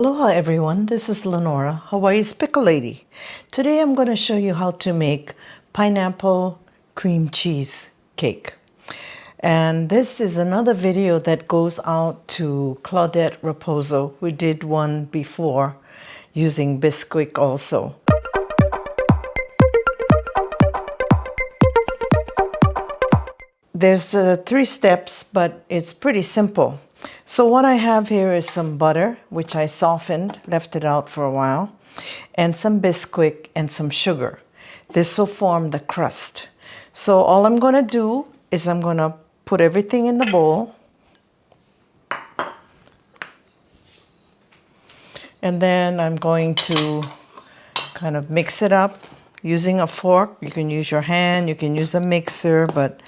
Aloha everyone, this is Lenora, Hawaii's Pickle Lady. Today I'm going to show you how to make pineapple cream cheese cake. And this is another video that goes out to Claudette Raposo, who did one before using Bisquick also. There's 3 steps, but it's pretty simple. So what I have here is some butter, which I softened, left it out for a while, and some Bisquick and some sugar. This will form the crust. So all I'm going to do is I'm going to put everything in the bowl. And then I'm going to kind of mix it up using a fork. You can use your hand, you can use a mixer, but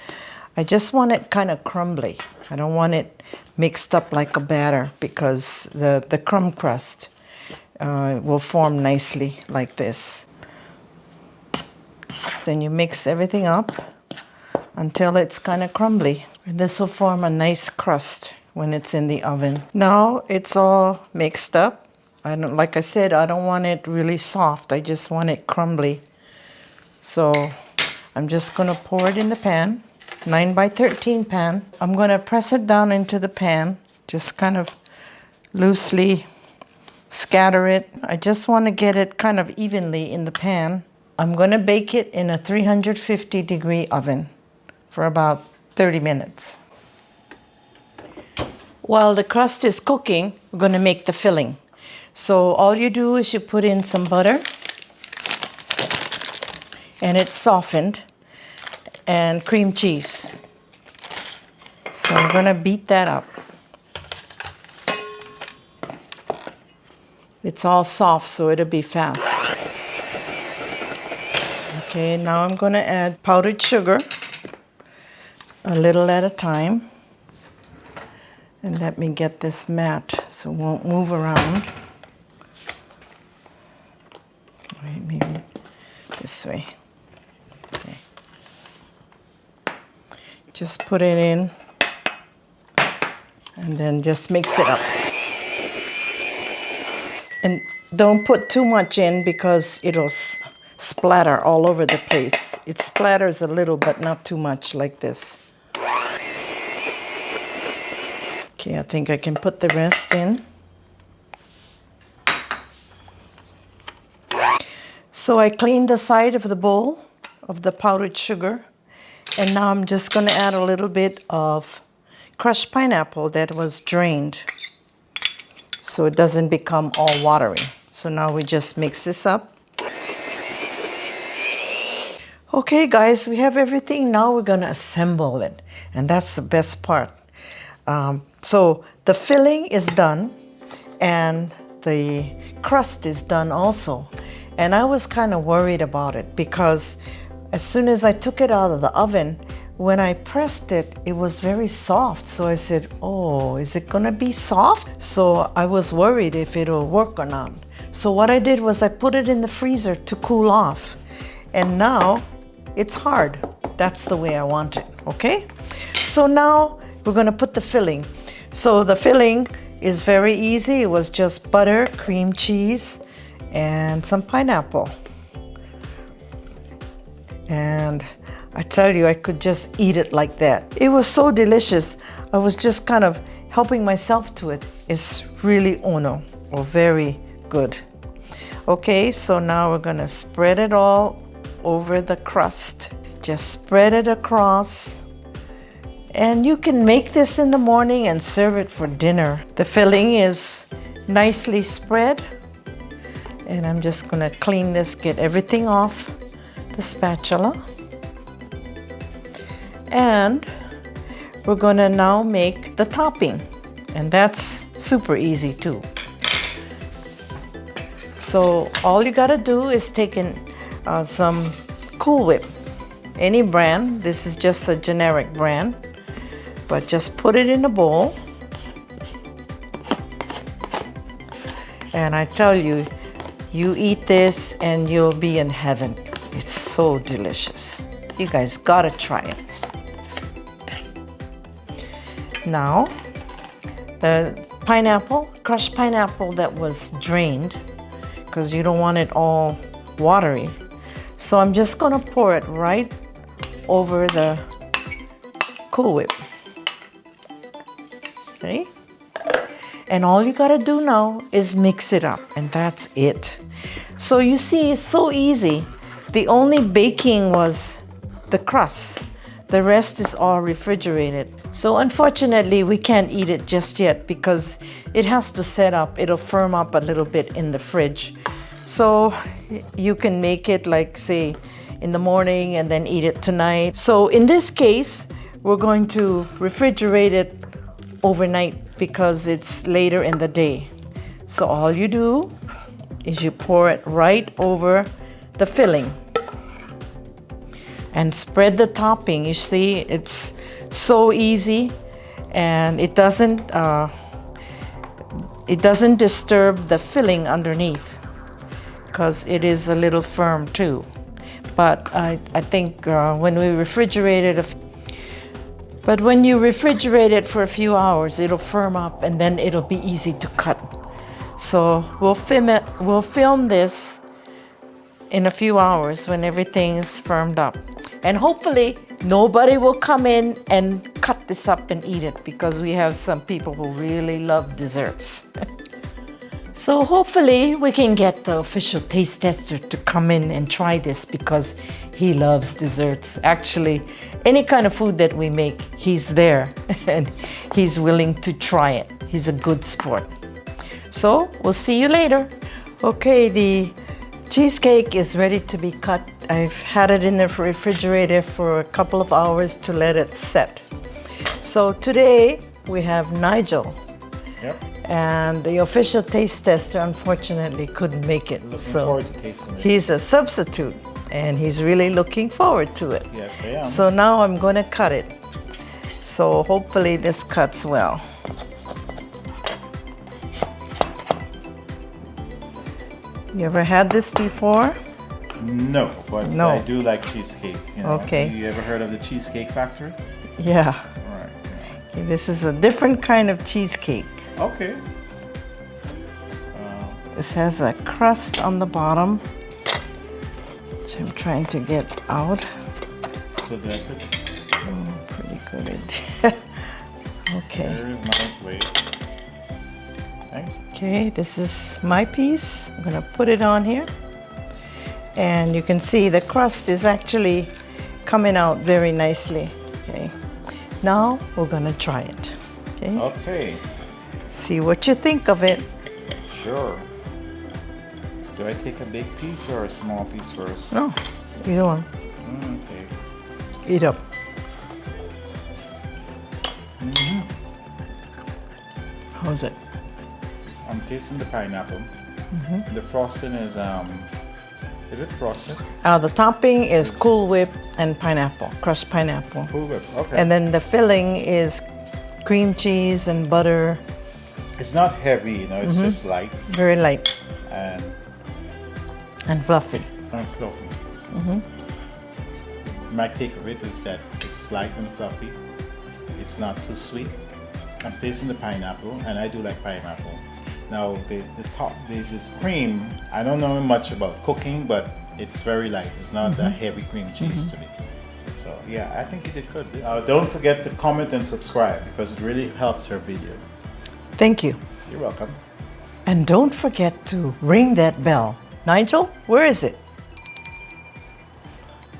I just want it kind of crumbly. I don't want it mixed up like a batter because the crumb crust will form nicely like this. Then you mix everything up until it's kind of crumbly. And this will form a nice crust when it's in the oven. Now it's all mixed up. Like I said, I don't want it really soft. I just want it crumbly. So I'm just going to pour it in the pan. 9 by 13 pan. I'm going to press it down into the pan, just kind of loosely scatter it. I just want to get it kind of evenly in the pan. I'm going to bake it in a 350-degree oven for about 30 minutes. While the crust is cooking, we're going to make the filling. So all you do is you put in some butter, and it's softened, and cream cheese. So I'm going to beat that up. It's all soft, so it'll be fast. Okay, now I'm going to add powdered sugar, a little at a time. And let me get this mat so it won't move around. Wait, maybe this way. Just put it in and then just mix it up. And don't put too much in because it'll splatter all over the place. It splatters a little, but not too much like this. Okay, I think I can put the rest in. So I cleaned the side of the bowl of the powdered sugar. And now I'm just going to add a little bit of crushed pineapple that was drained so it doesn't become all watery. So now we just mix this up. Okay guys, we have everything. Now we're going to assemble it. And that's the best part. So the filling is done and the crust is done also. And I was kind of worried about it because as soon as I took it out of the oven, when I pressed it, it was very soft. So I said, oh, is it gonna be soft? So I was worried if it'll work or not. So what I did was I put it in the freezer to cool off. And now it's hard. That's the way I want it, okay? So now we're gonna put the filling. So the filling is very easy. It was just butter, cream cheese, and some pineapple. And I tell you, I could just eat it like that. It was so delicious. I was just kind of helping myself to it. It's really uno, or very good. Okay, so now we're gonna spread it all over the crust. Just spread it across. And you can make this in the morning and serve it for dinner. The filling is nicely spread. And I'm just gonna clean this, get everything off the spatula. And we're gonna now make the topping. And that's super easy too. So all you gotta do is take in some Cool Whip, any brand. This is just a generic brand, but just put it in a bowl. And I tell you, you eat this and you'll be in heaven. It's so delicious. You guys gotta try it. Now, the pineapple, crushed pineapple that was drained, because you don't want it all watery. So I'm just gonna pour it right over the Cool Whip. Okay? And all you gotta do now is mix it up, and that's it. So you see, it's so easy. The only baking was the crust. The rest is all refrigerated. So unfortunately, we can't eat it just yet because it has to set up. It'll firm up a little bit in the fridge. So you can make it like, say, in the morning and then eat it tonight. So in this case, we're going to refrigerate it overnight because it's later in the day. So all you do is you pour it right over the filling and spread the topping. You see, it's so easy, and it doesn't disturb the filling underneath because it is a little firm too. But I think when we refrigerate it, when you refrigerate it for a few hours, it'll firm up and then it'll be easy to cut. So we'll film this in a few hours when everything is firmed up. And hopefully nobody will come in and cut this up and eat it, because we have some people who really love desserts. So hopefully we can get the official taste tester to come in and try this, because he loves desserts. Actually, any kind of food that we make, he's there and he's willing to try it. He's a good sport. So we'll see you later. Okay, the cheesecake is ready to be cut. I've had it in the refrigerator for a couple of hours to let it set. So today we have Nigel. Yep. And the official taste tester unfortunately couldn't make it. Looking so forward to tasting it. He's a substitute and he's really looking forward to it. Yes, I am. So now I'm going to cut it. So hopefully this cuts well. You ever had this before? No, but No. I do like cheesecake. You know. Okay. You ever heard of the Cheesecake Factory? Yeah. All right. Yeah. Okay, this is a different kind of cheesecake. Okay. This has a crust on the bottom, which I'm trying to get out. So did I put Pretty good. Okay. there is my way. Thanks. Okay, this is my piece. I'm gonna put it on here. And you can see the crust is actually coming out very nicely. Okay. Now we're gonna try it. Okay. Okay. See what you think of it. Sure. Do I take a big piece or a small piece first? No, either one. Okay. Eat up. How's it? I'm tasting the pineapple. The frosting is it frosted? The topping is Cool Whip and pineapple, crushed pineapple. Cool Whip. Okay. And then the filling is cream cheese and butter. It's not heavy, you know. It's just light Very light and fluffy. fluffy. My take of it is that it's light and fluffy. It's not too sweet. I'm tasting the pineapple, and I do like pineapple. Now this cream, I don't know much about cooking, but it's very light. It's not a heavy cream cheese to me. So yeah, I think you did good. Don't forget to comment and subscribe, because it really helps our video. Thank you. You're welcome. And don't forget to ring that bell. Nigel, where is it?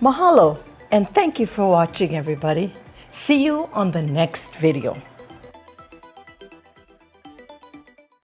Mahalo, and thank you for watching, everybody. See you on the next video.